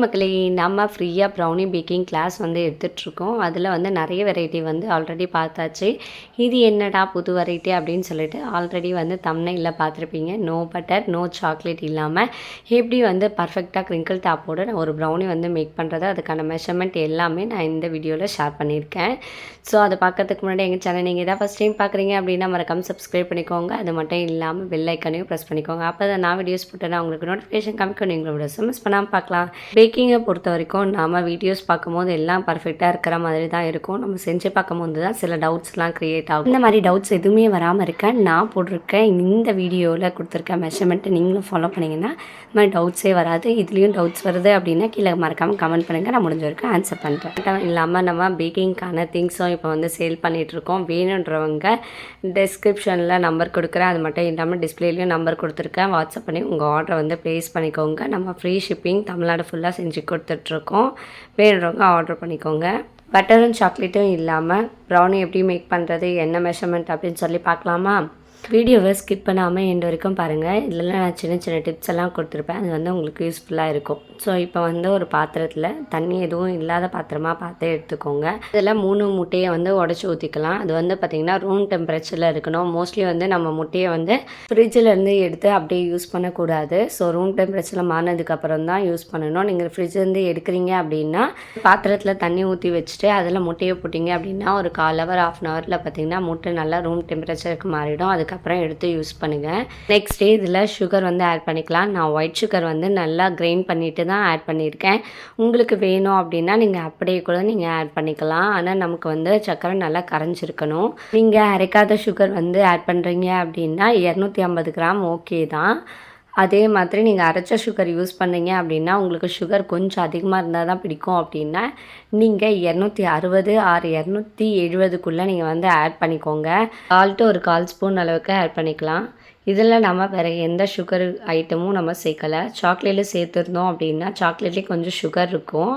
மக்களே, நம்ம ஃப்ரீயாக ப்ரௌனி பேக்கிங் கிளாஸ் வந்து எடுத்துகிட்ருக்கோம். அதில் வந்து நிறைய வெரைட்டி வந்து ஆல்ரெடி பார்த்தாச்சு. இது என்னடா புது வெரைட்டி அப்படின்னு சொல்லிட்டு ஆல்ரெடி வந்து தம்ப்நெயில்ல பார்த்துருப்பீங்க. நோ பட்டர், நோ சாக்லேட் இல்லாமல் எப்படி வந்து பர்ஃபெக்டாக க்ரிங்கிள் டாப்போட நான் ஒரு ப்ரௌனி வந்து மேக் பண்ணுறது, அதுக்கான மெஷர்மெண்ட் எல்லாமே நான் இந்த வீடியோவில் ஷேர் பண்ணியிருக்கேன். ஸோ அதை பார்க்கறதுக்கு முன்னாடி எங்கள் சேனல் நீங்கள் எதாவது ஃபஸ்ட் டைம் பார்க்குறீங்க அப்படின்னா மறக்காம சப்ஸ்கிரைப் பண்ணிக்கோங்க. அது மட்டும் இல்லாமல் பெல் ஐக்கானையும் ப்ரெஸ் பண்ணிக்கோங்க. அப்போ தான் நான் வீடியோஸ் போட்டேன்னா உங்களுக்கு நோட்டிஃபிகேஷன் காமிக்கும். நீங்களோட மிஸ் பண்ணாமல் பார்க்கலாம். பேக்கிங்கை பொறுத்த வரைக்கும் நம்ம வீடியோஸ் பார்க்கும்போது எல்லாம் பர்ஃபெக்டாக இருக்கிற மாதிரி தான் இருக்கும். நம்ம செஞ்சு பார்க்கும்போது தான் சில டவுட்ஸ்லாம் க்ரியேட் ஆகும். இந்த மாதிரி டவுட்ஸ் எதுவுமே வராமல் இருக்க நான் போட்டிருக்கேன் இந்த வீடியோவில் கொடுத்துருக்க மெஷர்மெண்ட்டை நீங்களும் ஃபாலோ பண்ணிங்கன்னா இந்த மாதிரி டவுட்ஸே வராது. இதுலேயும் டவுட்ஸ் வருது அப்படின்னா கீழே மறக்காமல் கமெண்ட் பண்ணுங்கள். நான் முடிஞ்ச வரைக்கும் ஆன்சர் பண்ணுறேன். இல்லாமல் நம்ம பேக்கிங்க்கான திங்ஸும் இப்போ வந்து சேல் பண்ணிகிட்ருக்கோம். வேணுன்றவங்க டிஸ்கிரிப்ஷனில் நம்பர் கொடுக்குறேன். அது மட்டும் இல்லாமல் டிஸ்பிளேலையும் நம்பர் கொடுத்துருக்கேன். வாட்ஸ்அப் பண்ணி உங்கள் ஆர்டரை வந்து ப்ளேஸ் பண்ணிக்கோங்க. நம்ம ஃப்ரீ ஷிப்பிங் தமிழ்நாடு ஃபுல்லாக செஞ்சு கொடுத்துட்ருக்கோம். வேணுறவங்க ஆர்டர் பண்ணிக்கோங்க. பட்டரும் சாக்லேட்டும் இல்லாமல் ப்ரௌனி எப்படி மேக் பண்ணுறது, என்ன மெஷர்மெண்ட் அப்படின்னு சொல்லி பார்க்கலாமா? வீடியோவை ஸ்கிப் பண்ணாமல் எண்டு வரைக்கும் பாருங்கள். இதில் நான் சின்ன சின்ன டிப்ஸ் எல்லாம் கொடுத்துருப்பேன். அது வந்து உங்களுக்கு யூஸ்ஃபுல்லாக இருக்கும். ஸோ இப்போ வந்து ஒரு பாத்திரத்தில் தண்ணி எதுவும் இல்லாத பாத்திரமாக பார்த்து எடுத்துக்கோங்க. இதில் 3 முட்டையை வந்து உடச்சி ஊற்றிக்கலாம். அது வந்து பார்த்திங்கன்னா ரூம் டெம்பரேச்சரில் இருக்கணும். மோஸ்ட்லி வந்து நம்ம முட்டையை வந்து ஃப்ரிட்ஜிலேருந்து எடுத்து அப்படியே யூஸ் பண்ணக்கூடாது. ஸோ ரூம் டெம்பரேச்சரில் மாறினதுக்கப்புறம் தான் யூஸ் பண்ணணும். நீங்கள் ஃப்ரிட்ஜிலேருந்து எடுக்கிறீங்க அப்படின்னா பாத்திரத்தில் தண்ணி ஊற்றி வச்சுட்டு அதில் முட்டையை போட்டிங்க அப்படின்னா ஒரு 1/4 ஹவர் 1/2 ஹவரில் பார்த்திங்கன்னா முட்டை நல்லா ரூம் டெம்பரேச்சருக்கு மாறிடும். அதுக்கப்புறம் எடுத்து யூஸ் பண்ணுங்கள். நெக்ஸ்ட் இதில் சுகர் வந்து ஆட் பண்ணிக்கலாம். நான் ஒயிட் சுகர் வந்து நல்லா கிரைண்ட் பண்ணிவிட்டு தான் ஆட் பண்ணியிருக்கேன். உங்களுக்கு வேணும் அப்படின்னா நீங்கள் அப்படியே கூட நீங்கள் ஆட் பண்ணிக்கலாம். ஆனால் நமக்கு வந்து சர்க்கரை நல்லா கரைஞ்சிருக்கணும். நீங்கள் அரைக்காத சுகர் வந்து ஆட் பண்ணுறீங்க அப்படின்னா 250 கிராம் ஓகே தான். அதே மாதிரி நீங்கள் அரைச்ச சுகர் யூஸ் பண்ணீங்க அப்படின்னா உங்களுக்கு சுகர் கொஞ்சம் அதிகமாக இருந்தால் தான் பிடிக்கும் அப்படின்னா நீங்கள் 260 ஆர் 270க்குள்ளே நீங்கள் வந்து ஆட் பண்ணிக்கோங்க. சால்ட்டு ஒரு 1/4 ஸ்பூன் அளவுக்கு ஆட் பண்ணிக்கலாம். இதில் நம்ம வேறு எந்த சுகர் ஐட்டமும் நம்ம சேர்க்கலை. சாக்லேட்டில் சேர்த்துருந்தோம் அப்படின்னா சாக்லேட்லேயும் கொஞ்சம் சுகர் இருக்கும்.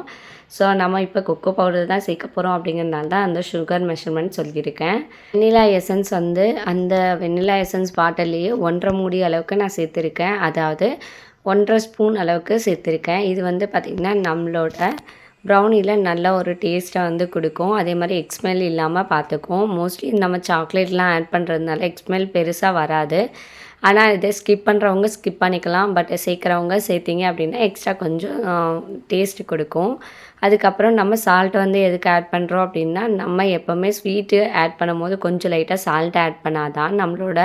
ஸோ நம்ம இப்போ கொக்கோ பவுடர் தான் சேர்க்க போகிறோம் அப்படிங்கிறதுனால தான் அந்த சுகர் மெஷர்மெண்ட் சொல்லியிருக்கேன். வெண்ணிலா எசன்ஸ் வந்து அந்த வெண்ணிலா எசன்ஸ் பாட்டில்லையே 1.5 மூடி அளவுக்கு நான் சேர்த்துருக்கேன். அதாவது 1.5 ஸ்பூன் அளவுக்கு சேர்த்துருக்கேன். இது வந்து பார்த்திங்கன்னா நம்மளோட ப்ரௌனியில் நல்ல ஒரு டேஸ்ட்டை வந்து கொடுக்கும். அதே மாதிரி எக்ஸ்மெல் இல்லாமல் பார்த்துக்கும். மோஸ்ட்லி நம்ம சாக்லேட்லாம் ஆட் பண்ணுறதுனால எக்ஸ்மெல் பெருசாக வராது. ஆனால் இதை ஸ்கிப் பண்ணுறவங்க ஸ்கிப் பண்ணிக்கலாம். பட் சேர்க்குறவங்க சேர்த்திங்க அப்படின்னா எக்ஸ்ட்ரா கொஞ்சம் டேஸ்ட்டு கொடுக்கும். அதுக்கப்புறம் நம்ம சால்ட் வந்து எதுக்கு ஆட் பண்ணுறோம் அப்படின்னா நம்ம எப்போவுமே ஸ்வீட்டு ஆட் பண்ணும்போது கொஞ்சம் லைட்டாக சால்ட் ஆட் பண்ணால் தான் நம்மளோட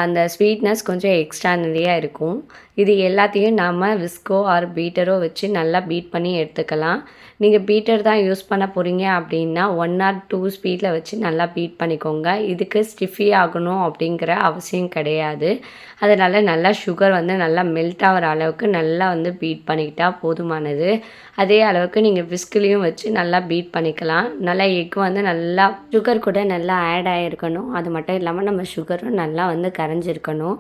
அந்த ஸ்வீட்னஸ் கொஞ்சம் எக்ஸ்ட்ரா நிறையா இருக்கும். இது எல்லாத்தையும் நாம் விஸ்கோ ஆர் பீட்டரோ வச்சு நல்லா பீட் பண்ணி எடுத்துக்கலாம். நீங்கள் பீட்டர் தான் யூஸ் பண்ண போகிறீங்க அப்படின்னா 1 ஆர் 2 ஸ்பீடில் வச்சு நல்லா பீட் பண்ணிக்கோங்க. இதுக்கு ஸ்டிஃபி ஆகணும் அப்படிங்கிற அவசியம் கிடையாது. அதனால் நல்லா சுகர் வந்து நல்லா மெல்ட் ஆகிற அளவுக்கு நல்லா வந்து பீட் பண்ணிக்கிட்டால் போதுமானது. அதே அளவுக்கு நீங்கள் விஸ்க்லேயும் வச்சு நல்லா பீட் பண்ணிக்கலாம். நல்லா எக் வந்து நல்லா சுகர் கூட நல்லா ஆட் ஆகிருக்கணும். அது மட்டும் இல்லாமல் நம்ம சுகரும் நல்லா வந்து கரைஞ்சிருக்கணும்.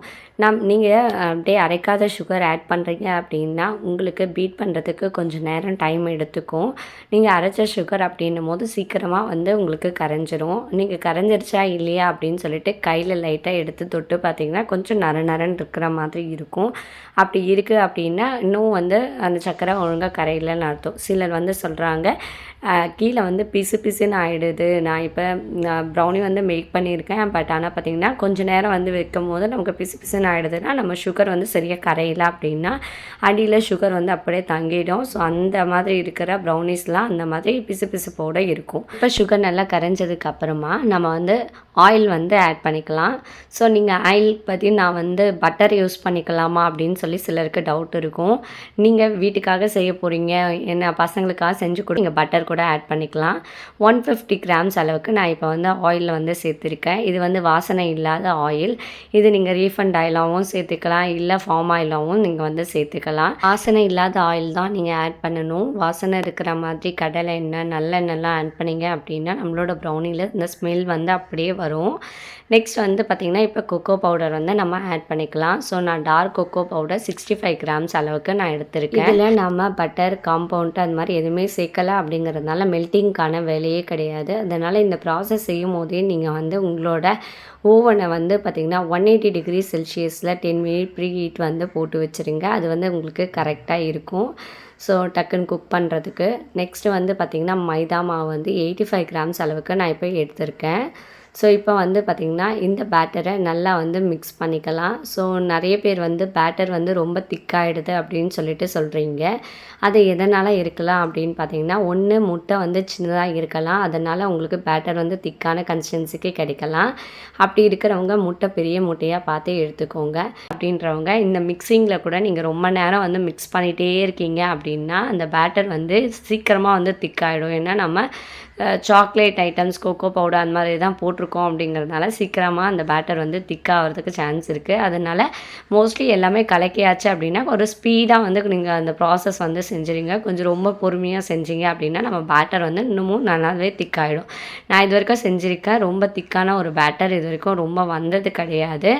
நீங்கள் அப்படியே அரைக்காத சுகர் ஆட் பண்ணுறீங்க அப்படின்னா உங்களுக்கு பீட் பண்ணுறதுக்கு கொஞ்சம் நேரம் டைம் எடுத்துக்கும். நீங்கள் அரைச்ச சுகர் அப்படின்னும் போது சீக்கிரமாக வந்து உங்களுக்கு கரைஞ்சிரும். நீங்கள் கரைஞ்சிருச்சா இல்லையா அப்படின்னு சொல்லிட்டு கையில் லைட்டாக எடுத்து தொட்டு பார்த்தீங்கன்னா கொஞ்சம் நரன்னு இருக்கிற மாதிரி இருக்கும். அப்படி இருக்குது அப்படின்னா இன்னும் வந்து அந்த சர்க்கரை ஒழுங்காக கரையிலன்னு அர்த்தம். சிலர் வந்து சொல்கிறாங்க கீழே வந்து பிசுன்னு ஆகிடுது. நான் இப்போ ப்ரௌனி வந்து மேக் பண்ணியிருக்கேன். பட் ஆனால் பார்த்திங்கன்னா கொஞ்சம் நேரம் வந்து வைக்கும் போது நமக்கு பிசுன்னு ஆகிடுதுன்னா நம்ம சுகர் வந்து சரியாக கரையில அப்படின்னா அடியில் சுகர் வந்து அப்படியே தங்கிடும். ஸோ அந்த மாதிரி இருக்கிற ப்ரௌனிஸ்லாம் அந்த மாதிரி பிசுப்போடு இருக்கும். இப்போ சுகர் நல்லா கரைஞ்சதுக்கு அப்புறமா நம்ம வந்து ஆயில் வந்து ஆட் பண்ணிக்கலாம். ஸோ நீங்கள் ஆயில் பற்றி நான் வந்து பட்டர் யூஸ் பண்ணிக்கலாமா அப்படின்னு சொல்லி சிலருக்கு டவுட் இருக்கும். நீங்கள் வீட்டுக்காக செய்ய போகிறீங்க, என்ன பசங்களுக்காக செஞ்சு கொடுங்க, நீங்கள் பட்டர் கூட ஆட் பண்ணிக்கலாம். 150 கிராம்ஸ் அளவுக்கு நான் இப்போ வந்து ஆயிலில் வந்து சேர்த்துருக்கேன். இது வந்து வாசனை இல்லாத ஆயில். இது நீங்கள் ரீஃபண்ட் ஆயிலாகவும் சேர்த்துக்கலாம், இல்லை ஃபார்ம் ஆயிலாகவும் நீங்கள் வந்து சேர்த்துக்கலாம். வாசனை இல்லாத ஆயில் தான் நீங்கள் ஆட் பண்ணணும். வாசனை இருக்கிற மாதிரி கடலை எண்ணெய் நல்லெண்ணெய்லாம் ஆட் பண்ணிங்க அப்படின்னா நம்மளோட ப்ரௌனியில் இந்த ஸ்மெல் வந்து அப்படியே வரும். நெக்ஸ்ட் வந்து பார்த்திங்கன்னா இப்போ கொக்கோ பவுடர் வந்து நம்ம ஆட் பண்ணிக்கலாம். ஸோ நான் டார்க் கொக்கோ பவுடர் 65 கிராம்ஸ் அளவுக்கு நான் எடுத்திருக்கேன். இதில் நம்ம பட்டர் காம்பவுண்ட் அது மாதிரி எதுவுமே சேர்க்கலை அப்படிங்கிறதுனால மெல்ட்டிங்க்கான வேலையே கிடையாது. அதனால் இந்த ப்ராசஸ் செய்யும் போதே நீங்கள் வந்து உங்களோட ஓவனை வந்து பார்த்திங்கன்னா 180 டிகிரி செல்சியஸில் 10 மினிட் ப்ரீ ஹீட் வந்து போட்டு வச்சுருங்க. அது வந்து உங்களுக்கு கரெக்டாக இருக்கும். ஸோ டக்குன்னு குக் பண்ணுறதுக்கு. நெக்ஸ்ட்டு வந்து பார்த்திங்கன்னா மைதா மாவு வந்து 85 கிராம்ஸ் அளவுக்கு நான் இப்போ எடுத்திருக்கேன். ஸோ இப்போ வந்து பார்த்திங்கன்னா இந்த பேட்டரை நல்லா வந்து மிக்ஸ் பண்ணிக்கலாம். ஸோ நிறைய பேர் வந்து பேட்டர் வந்து ரொம்ப திக்காகிடுது அப்படின்னு சொல்லிட்டு சொல்கிறீங்க. அது எதனால் இருக்கலாம் அப்படின்னு பார்த்தீங்கன்னா, ஒன்று முட்டை வந்து சின்னதாக இருக்கலாம், அதனால் உங்களுக்கு பேட்டர் வந்து திக்கான கன்சிஸ்டன்சிக்கு கிடைக்கலாம். அப்படி இருக்கிறவங்க முட்டை பெரிய முட்டையாக பார்த்து எடுத்துக்கோங்க. அப்படின்றவங்க இந்த மிக்சிங்கில் கூட நீங்கள் ரொம்ப நேரம் வந்து மிக்ஸ் பண்ணிகிட்டே இருக்கீங்க அப்படின்னா அந்த பேட்டர் வந்து சீக்கிரமாக வந்து திக்காகிடும். ஏன்னா நம்ம சாக்லேட் ஐட்டம்ஸ், கோகோ பவுடர் அந்த மாதிரி தான் போட்டிருக்கோம் அப்படிங்கிறதுனால சீக்கிரமாக அந்த பேட்டர் வந்து திக்காகிறதுக்கு சான்ஸ் இருக்குது. அதனால் மோஸ்ட்லி எல்லாமே கலக்கியாச்சு அப்படின்னா ஒரு ஸ்பீடாக வந்து நீங்கள் அந்த ப்ராசஸ் வந்து செஞ்சுருங்க. கொஞ்சம் ரொம்ப பொறுமையாக செஞ்சீங்க அப்படின்னா நம்ம பேட்டர் வந்து இன்னமும் நல்லாவே திக்காகிடும். நான் இது வரைக்கும் செஞ்சுருக்கேன். ரொம்ப திக்கான ஒரு பேட்டர் இது வரைக்கும் ரொம்ப வந்தது கிடையாது.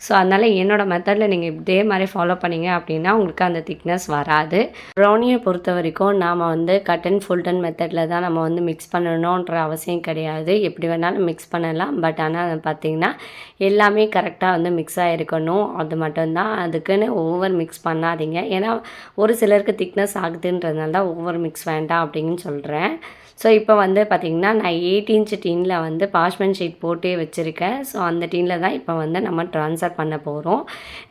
ஸோ அதனால் என்னோடய மெத்தடில் நீங்கள் இதே மாதிரி ஃபாலோ பண்ணிங்க அப்படின்னா உங்களுக்கு அந்த திக்னஸ் வராது. ப்ரௌனியை பொறுத்த வரைக்கும் நாம் வந்து கட் அண்ட் ஃபோல்டன் மெத்தடில் தான் நம்ம வந்து மிக்ஸ் பண்ணணுன்ற அவசியம் கிடையாது. எப்படி வேணாலும் மிக்ஸ் பண்ணலாம். பட் ஆனால் பார்த்திங்கன்னா எல்லாமே கரெக்டாக வந்து மிக்ஸ் ஆகிருக்கணும். அது மட்டும்தான். அதுக்குன்னு ஓவர் மிக்ஸ் பண்ணாதீங்க. ஏன்னா ஒரு சிலருக்கு திக்னஸ் ஆகுதுன்றதுனால தான் ஓவர் மிக்ஸ் வேண்டாம் அப்படின்னு சொல்கிறேன். ஸோ இப்போ வந்து பார்த்திங்கன்னா நான் 8 இன்ச் டின்னில் வந்து பார்ச்மெண்ட் ஷீட் போட்டே வச்சுருக்கேன். ஸோ அந்த டின்னில் தான் இப்போ வந்து நம்ம ட்ரான்ஸ்ஃபர் பண்ண போகிறோம்.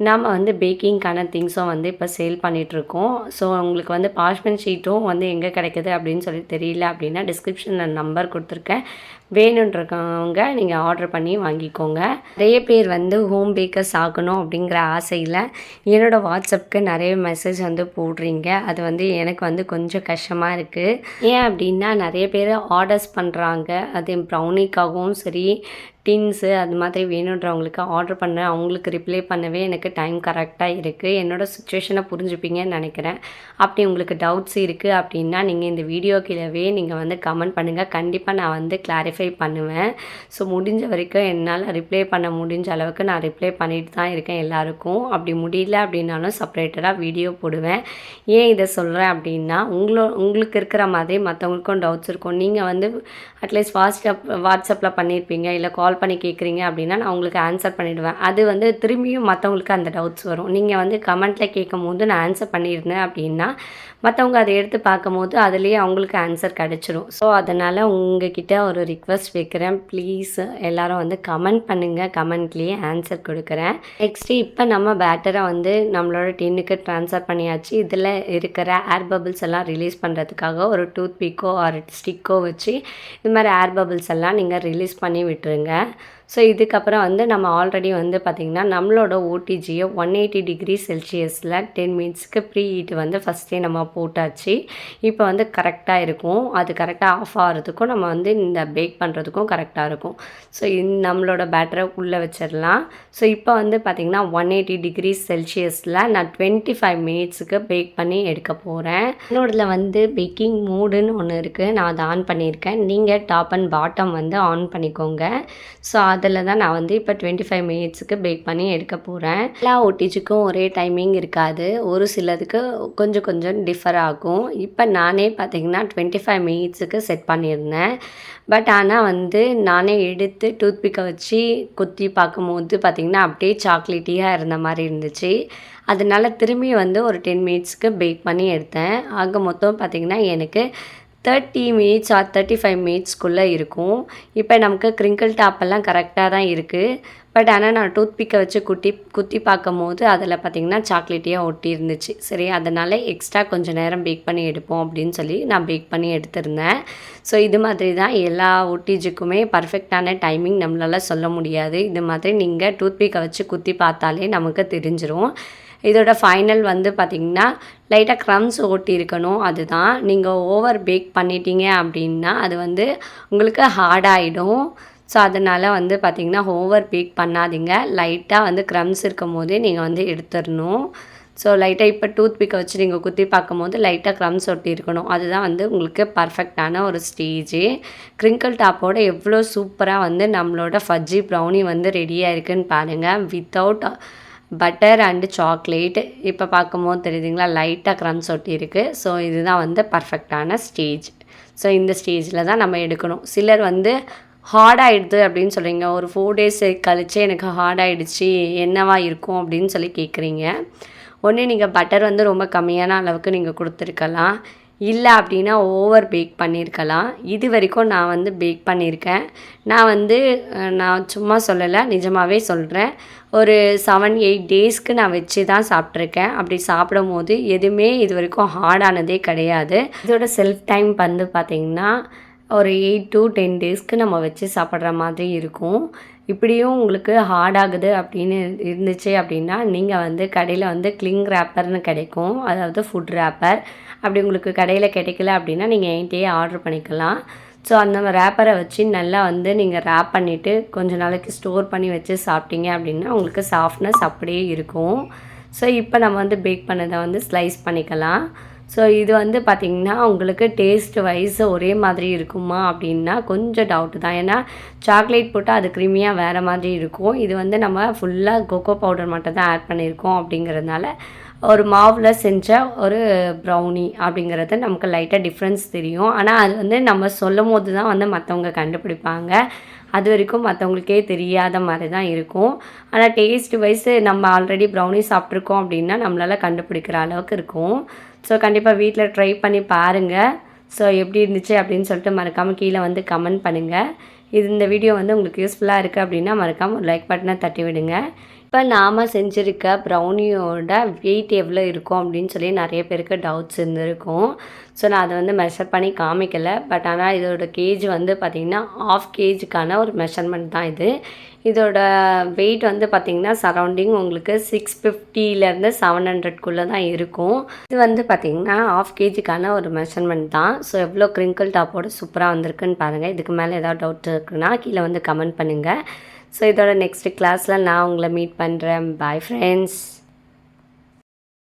நம்ம வந்து பேக்கிங்க்கான திங்ஸும் வந்து இப்போ சேல் பண்ணிகிட்ருக்கோம். ஸோ உங்களுக்கு வந்து பார்ச்மெண்ட் ஷீட்டும் வந்து எங்கே கிடைக்குது அப்படின்னு சொல்லி தெரியல அப்படின்னா டிஸ்கிரிப்ஷனில் நம்பர் கொடுத்துருக்கேன். வேணுன்றவங்க நீங்கள் ஆர்டர் பண்ணி வாங்கிக்கோங்க. நிறைய பேர் வந்து ஹோம் பேக்கர்ஸ் ஆகணும் அப்படிங்கிற ஆசையில் என்னோடய வாட்ஸ்அப்புக்கு நிறைய மெசேஜ் வந்து போடுறீங்க. அது வந்து எனக்கு வந்து கொஞ்சம் கஷ்டமாக இருக்குது. ஏன் அப்படின்னா நிறைய பேர் ஆர்டர்ஸ் பண்ணுறாங்க. அது ப்ரௌனிக்காகவும் சரி, டின்ஸு அது மாதிரி வேணுன்றவங்களுக்கு ஆர்டர் பண்ண அவங்களுக்கு ரிப்ளை பண்ணவே எனக்கு டைம் கரெக்டாக இருக்குது. என்னோடய சுச்சுவேஷனை புரிஞ்சுப்பீங்கன்னு நினைக்கிறேன். அப்படி உங்களுக்கு டவுட்ஸ் இருக்குது அப்படின்னா நீங்கள் இந்த வீடியோ கீழவே நீங்கள் வந்து கமெண்ட் பண்ணுங்கள். கண்டிப்பாக நான் வந்து கிளாரிஃபை பண்ணுவேன். ஸோ முடிஞ்ச வரைக்கும் என்னால் ரிப்ளை பண்ண முடிஞ்ச அளவுக்கு நான் ரிப்ளை பண்ணிட்டு தான் இருக்கேன் எல்லாருக்கும். அப்படி முடியல அப்படின்னாலும் செப்பரேட்டடாக வீடியோ போடுவேன். ஏன் இதை சொல்கிறேன் அப்படின்னா உங்களுக்கு இருக்கிற மாதிரி மற்றவங்களுக்கும் டவுட்ஸ் இருக்கும். நீங்கள் வந்து அட்லீஸ்ட் வாட்ஸ்அப்பில் பண்ணியிருப்பீங்க, இல்லை கால் பண்ணி கேட்குறீங்க அப்படின்னா நான் உங்களுக்கு ஆன்சர் பண்ணிவிடுவேன். அது வந்து திரும்பியும் மற்றவங்களுக்கு அந்த டவுட்ஸ் வரும். நீங்கள் வந்து கமெண்ட்டில் கேட்கும் போது நான் ஆன்சர் பண்ணியிருந்தேன் அப்படின்னா மற்றவங்க அதை எடுத்து பார்க்கும்போது அதுலேயே அவங்களுக்கு ஆன்சர் கிடச்சிரும். ஸோ அதனால் உங்ககிட்ட ஒரு ரிக்வெஸ்ட் வைக்கிறேன். ப்ளீஸ் எல்லோரும் வந்து கமெண்ட் பண்ணுங்கள். கமெண்ட்லேயே ஆன்சர் கொடுக்குறேன். நெக்ஸ்ட்டு இப்போ நம்ம பேட்டரை வந்து நம்மளோட டின்னுக்கு ட்ரான்ஸ்ஃபர் பண்ணியாச்சு. இதில் இருக்கிற ஏர் பபிள்ஸ் எல்லாம் ரிலீஸ் பண்ணுறதுக்காக ஒரு டூத் பிக்கோ ஆர் ஸ்டிக்கோ வச்சு இது மாதிரி ஏர் பபிள்ஸ் எல்லாம் நீங்கள் ரிலீஸ் பண்ணி விட்டுருங்க. ஸோ இதுக்கப்புறம் வந்து நம்ம ஆல்ரெடி வந்து பார்த்திங்கன்னா நம்மளோட ஓடிஜியை 180 டிகிரி செல்சியஸில் 10 மினிட்ஸ்க்கு ப்ரீ ஹீட் வந்து ஃபஸ்ட்டே நம்ம போட்டாச்சு. இப்போ வந்து கரெக்டாக இருக்கும். அது கரெக்டாக ஆஃப் ஆகிறதுக்கும் நம்ம வந்து இந்த பேக் பண்ணுறதுக்கும் கரெக்டாக இருக்கும். ஸோ நம்மளோட பேட்டரை உள்ளே வச்சிடலாம். ஸோ இப்போ வந்து பார்த்திங்கன்னா 180 டிகிரி செல்சியஸில் நான் 25 மினிட்ஸுக்கு பேக் பண்ணி எடுக்க போகிறேன். என்னோடதில் வந்து பேக்கிங் மோடுன்னு ஒன்று இருக்குது. நான் அதை ஆன் பண்ணியிருக்கேன். நீங்கள் டாப் அண்ட் பாட்டம் வந்து ஆன் பண்ணிக்கோங்க. ஸோ அதில் தான் நான் வந்து இப்போ 25 மினிட்ஸுக்கு பேக் பண்ணி எடுக்க போகிறேன். எல்லா ஓடிஜிக்கும் ஒரே டைமிங் இருக்காது. ஒரு சிலதுக்கு கொஞ்சம் கொஞ்சம் டிஃபர் ஆகும். இப்போ நானே பார்த்திங்கன்னா 25 மினிட்ஸுக்கு செட் பண்ணியிருந்தேன். பட் ஆனால் வந்து நானே எடுத்து டூத்பிக்கை வச்சு குத்தி பார்க்கும்போது பார்த்திங்கன்னா அப்படியே சாக்லேட்டியாக இருந்த மாதிரி இருந்துச்சு. அதனால திரும்பி வந்து ஒரு 10 மினிட்ஸ்க்கு பேக் பண்ணி எடுத்தேன். ஆக மொத்தம் பார்த்திங்கன்னா எனக்கு 30 மினிட்ஸ் ஆர் 35 மினிட்ஸ்க்குள்ளே இருக்கும். இப்போ நமக்கு க்ரிங்கிள் டாப்பெல்லாம் கரெக்டாக தான் இருக்குது. பட் ஆனால் நான் டூத்பிக்கை வச்சு குத்தி பார்க்கும்போது அதில் பார்த்திங்கன்னா சாக்லேட்டியாக ஒட்டி இருந்துச்சு. சரி, அதனால் எக்ஸ்ட்ரா கொஞ்சம் நேரம் பேக் பண்ணி எடுப்போம் அப்படின்னு சொல்லி நான் பேக் பண்ணி எடுத்திருந்தேன். ஸோ இது மாதிரி தான் எல்லா ஓடிஜிக்குமே பர்ஃபெக்டான டைமிங் நம்மளால் சொல்ல முடியாது. இது மாதிரி நீங்கள் டூத்பிக்கை வச்சு குத்தி பார்த்தாலே நமக்கு தெரிஞ்சிரும். இதோட ஃபைனல் வந்து பார்த்திங்கன்னா லைட்டாக க்ரம்ஸ் ஓட்டி இருக்கணும். அதுதான். நீங்கள் ஓவர் பேக் பண்ணிட்டீங்க அப்படின்னா அது வந்து உங்களுக்கு ஹார்டாகிடும். ஸோ அதனால் வந்து பார்த்திங்கன்னா ஓவர் பேக் பண்ணாதீங்க. லைட்டாக வந்து க்ரம்ஸ் இருக்கும் போதே நீங்கள் வந்து எடுத்துடணும். ஸோ லைட்டாக இப்போ டூத்பிக்கை வச்சு நீங்கள் குத்தி பார்க்கும்போது லைட்டாக க்ரம்ஸ் ஒட்டி இருக்கணும். அதுதான் வந்து உங்களுக்கு பர்ஃபெக்டான ஒரு ஸ்டேஜு. க்ரிங்கிள் டாப்போட எவ்வளோ சூப்பராக வந்து நம்மளோட ஃபஜ்ஜி ப்ரௌனி வந்து ரெடியாக இருக்குதுன்னு பாருங்கள். Without butter and chocolate. இப்போ பார்க்கும்போது தெரியுதுங்களா, லைட்டாக க்ரம்ஸ் ஒட்டி இருக்குது. ஸோ இதுதான் வந்து பர்ஃபெக்டான ஸ்டேஜ். ஸோ இந்த ஸ்டேஜில் தான் நம்ம எடுக்கணும். சிலர் வந்து ஹார்டாகிடுது அப்படின்னு சொல்கிறீங்க. ஒரு 4 டேஸ் கழிச்சு எனக்கு ஹார்டாகிடுச்சு, என்னவா இருக்கும் அப்படின்னு சொல்லி கேட்குறீங்க. ஒன்று நீங்கள் பட்டர் வந்து ரொம்ப கம்மியான அளவுக்கு நீங்கள் கொடுத்துருக்கலாம், இல்லை அப்படின்னா ஓவர் பேக் பண்ணியிருக்கலாம். இது வரைக்கும் நான் வந்து பேக் பண்ணியிருக்கேன். நான் சும்மா சொல்லலை, நிஜமாகவே சொல்கிறேன். ஒரு 7-8 டேஸ்க்கு நான் வச்சு தான் சாப்பிட்ருக்கேன். அப்படி சாப்பிடும்போது எதுவுமே இது வரைக்கும் ஹார்டானதே கிடையாது. இதோட செல்ஃப் டைம் வந்து பார்த்திங்கன்னா ஒரு 8 to 10 டேஸ்க்கு நம்ம வச்சு சாப்பிட்ற மாதிரி இருக்கும். இப்படியும் உங்களுக்கு ஹார்ட் ஆகுது அப்படின்னு இருந்துச்சு அப்படின்னா நீங்கள் வந்து கடையில் வந்து கிளிங் ரேப்பர்னு கிடைக்கும், அதாவது ஃபுட் ரேப்பர். அப்படி உங்களுக்கு கடையில் கிடைக்கல அப்படின்னா நீங்கள் என்கிட்டயே ஆர்டர் பண்ணிக்கலாம். ஸோ அந்த ரேப்பரை வச்சு நல்லா வந்து நீங்கள் ரேப் பண்ணிவிட்டு கொஞ்சம் நாளைக்கு ஸ்டோர் பண்ணி வச்சு சாப்பிட்டீங்க அப்படின்னா உங்களுக்கு சாஃப்ட்னஸ் அப்படியே இருக்கும். ஸோ இப்போ நம்ம வந்து பேக் பண்ணதை வந்து ஸ்லைஸ் பண்ணிக்கலாம். ஸோ இது வந்து பார்த்திங்கன்னா உங்களுக்கு டேஸ்ட் வைஸ் ஒரே மாதிரி இருக்குமா அப்படின்னா கொஞ்சம் டவுட்டு தான். ஏன்னா சாக்லேட் போட்டால் அது க்ரீமியாக வேறு மாதிரி இருக்கும். இது வந்து நம்ம ஃபுல்லாக கொக்கோ பவுடர் மட்டும் தான் ஆட் பண்ணியிருக்கோம். அப்படிங்கிறதுனால ஒரு மாவில் செஞ்ச ஒரு ப்ரௌனி அப்படிங்கிறது நமக்கு லைட்டாக டிஃப்ரென்ஸ் தெரியும். ஆனால் அது வந்து நம்ம சொல்லும் போது தான் வந்து மற்றவங்க கண்டுபிடிப்பாங்க. அது வரைக்கும் மற்றவங்களுக்கே தெரியாத மாதிரி தான் இருக்கும். ஆனால் டேஸ்ட் வைஸ் நம்ம ஆல்ரெடி ப்ரௌனி சாப்பிட்ருக்கோம் அப்படின்னா நம்மளால் கண்டுபிடிக்கிற அளவுக்கு இருக்கும். ஸோ கண்டிப்பாக வீட்டில் ட்ரை பண்ணி பாருங்கள். ஸோ எப்படி இருந்துச்சு அப்படின்னு சொல்லிட்டு மறக்காமல் கீழே வந்து கமெண்ட் பண்ணுங்கள். இந்த வீடியோ வந்து உங்களுக்கு யூஸ்ஃபுல்லாக இருக்குது அப்படின்னா மறக்காமல் ஒரு லைக் பட்டனை தட்டி விடுங்க. இப்போ நாம் செஞ்சுருக்க ப்ரௌனியோட வெயிட் எவ்வளோ இருக்கும் அப்படின்னு சொல்லி நிறைய பேருக்கு டவுட்ஸ் இருந்திருக்கும். ஸோ நான் அதை வந்து மெஷர் பண்ணி காமிக்கலை. பட் ஆனால் இதோட கேஜ் வந்து பார்த்திங்கன்னா 1/2 kgக்கான ஒரு மெஷர்மெண்ட் தான் இது. இதோட வெயிட் வந்து பார்த்திங்கன்னா சரௌண்டிங் உங்களுக்கு 650லேருந்து 700க்குள்ளே தான் இருக்கும். இது வந்து பார்த்திங்கன்னா 1/2 kgக்கான ஒரு மெஷர்மெண்ட் தான். ஸோ எவ்வளோ க்ரிங்கிள் டாப்போட சூப்பராக வந்திருக்குன்னு பாருங்கள். இதுக்கு மேலே ஏதாவது டவுட் இருக்குன்னா கீழே வந்து கமெண்ட் பண்ணுங்கள். ஸோ இதோட நெக்ஸ்ட் கிளாஸில் நான் உங்களை மீட் பண்ணுறேன். Bye friends.